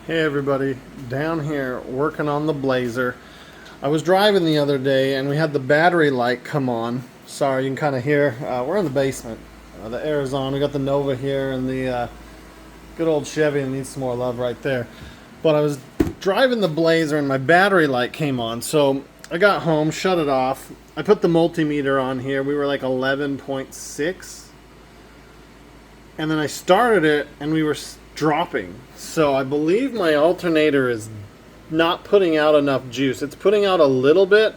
Hey everybody, down here working on the Blazer. I was driving the other day and we had the battery light come on. Sorry, you can kind of hear. We're in the basement. The air is on. We got the Nova here and the good old Chevy that needs some more love right there. But I was driving the Blazer and my battery light came on. So I got home, shut it off. I put the multimeter on here. We were like 11.6. And then I started it and we were dropping. So I believe my alternator is not putting out enough juice. It's putting out a little bit,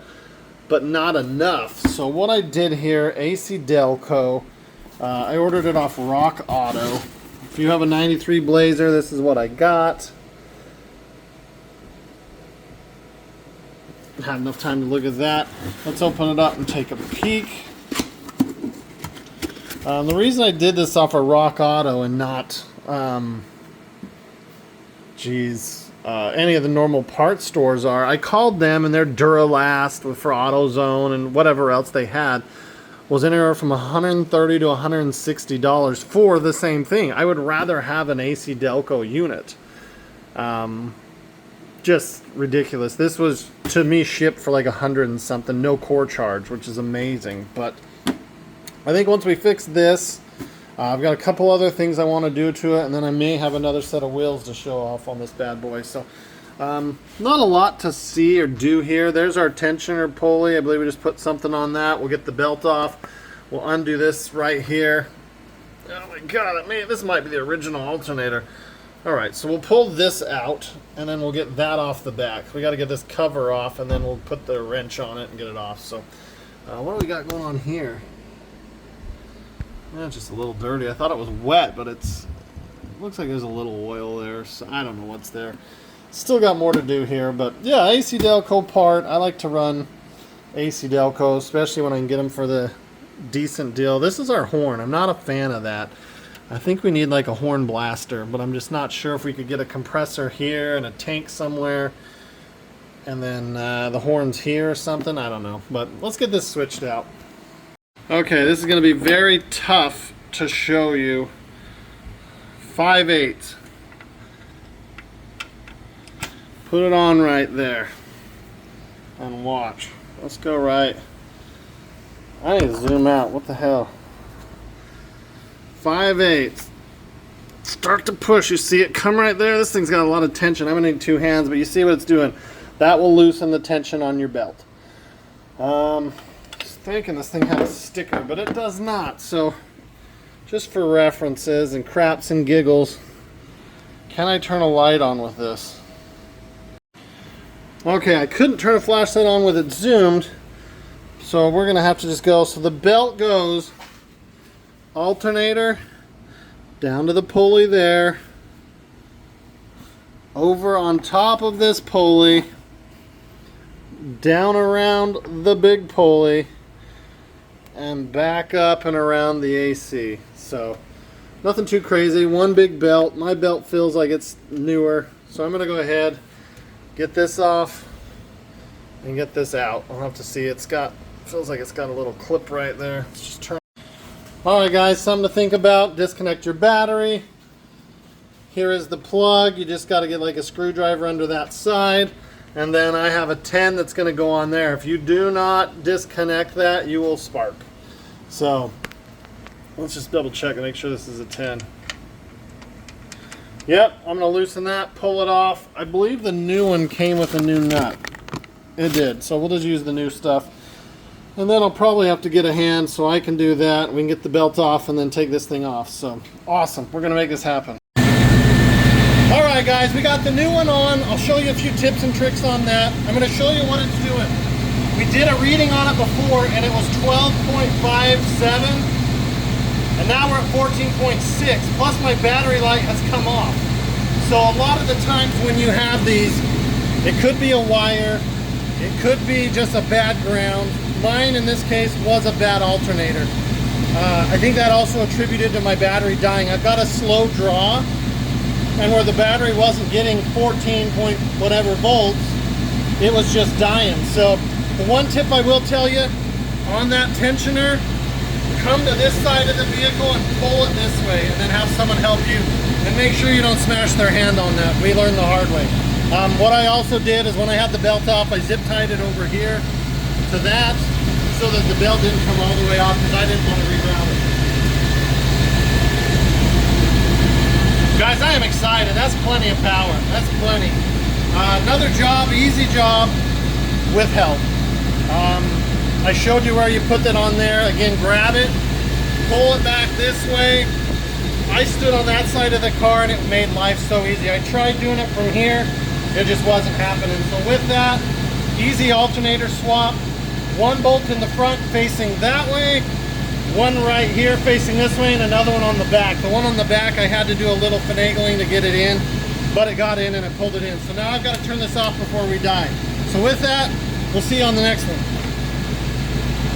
but not enough. So what I did here, AC Delco, I ordered it off Rock Auto. If you have a 93 Blazer, this is what I got. Had enough time to look at that. Let's open it up and take a peek. The reason I did this off of Rock Auto and not any of the normal parts stores I called them, and their Duralast for AutoZone and whatever else they had was anywhere from $130 to $160 for the same thing. I would rather have an AC Delco unit. Just ridiculous. This was, to me, shipped for like $100 and something, no core charge, which is amazing. But I think once we fix this, I've got a couple other things I want to do to it, and then I may have another set of wheels to show off on this bad boy. So, not a lot to see or do here. There's our tensioner pulley. I believe we just put something on that. We'll get the belt off. We'll undo this right here. Oh my god, this might be the original alternator. Alright, so we'll pull this out, and then we'll get that off the back. We got to get this cover off, and then we'll put the wrench on it and get it off. So, what do we got going on here? It's just a little dirty. I thought it was wet, but it looks like there's a little oil there. So I don't know what's there. Still got more to do here, but yeah, AC Delco part. I like to run AC Delco, especially when I can get them for the decent deal. This is our horn. I'm not a fan of that. I think we need like a horn blaster, but I'm just not sure if we could get a compressor here and a tank somewhere, and then the horns here or something. I don't know, but let's get this switched out. Okay, this is going to be very tough to show you. 5/8. Put it on right there and watch. Let's go right. I need to zoom out. What the hell? 5/8. Start to push. You see it come right there? This thing's got a lot of tension. I'm going to need two hands, but you see what it's doing. That will loosen the tension on your belt. Thinking this thing had a sticker, but it does not. So just for references and craps and giggles, can I turn a light on with this? Okay, I couldn't turn a flashlight on with it zoomed, so we're gonna have to just go. So the belt goes alternator down to the pulley there, over on top of this pulley, down around the big pulley, and back up and around the AC. So nothing too crazy. One big belt. My belt feels like it's newer, so I'm gonna go ahead, get this off and get this out. I'll have to see. Feels like it's got a little clip right there. Let's just turn. Alright guys, something to think about. Disconnect your battery. Here is the plug. You just got to get like a screwdriver under that side. And then I have a 10 that's going to go on there. If you do not disconnect that, you will spark. So let's just double check and make sure this is a 10. Yep, I'm going to loosen that, pull it off. I believe the new one came with a new nut. It did. So we'll just use the new stuff. And then I'll probably have to get a hand so I can do that. We can get the belt off and then take this thing off. So awesome. We're going to make this happen. Alright guys, we got the new one on. I'll show you a few tips and tricks on that. I'm going to show you what it's doing. We did a reading on it before and it was 12.57, and now we're at 14.6, plus my battery light has come off. So a lot of the times when you have these, it could be a wire, it could be just a bad ground. Mine in this case was a bad alternator. I think that also attributed to my battery dying. I've got a slow draw, and where the battery wasn't getting 14 point whatever volts, it was just dying. So the one tip I will tell you on that tensioner, come to this side of the vehicle and pull it this way, and then have someone help you. And make sure you don't smash their hand on that. We learned the hard way. What I also did is when I had the belt off, I zip tied it over here to that so that the belt didn't come all the way off because I didn't want to reroute it. Guys, I am excited. That's plenty of power. That's plenty. Another job, easy job with help. I showed you where you put that on there. Again, grab it, pull it back this way. I stood on that side of the car and it made life so easy. I tried doing it from here. It just wasn't happening. So with that, easy alternator swap. One bolt in the front facing that way, one right here facing this way, and another one on the back. The one on the back I had to do a little finagling to get it in, but it got in and it pulled it in. So now I've got to turn this off before we die. So with that, we'll see you on the next one.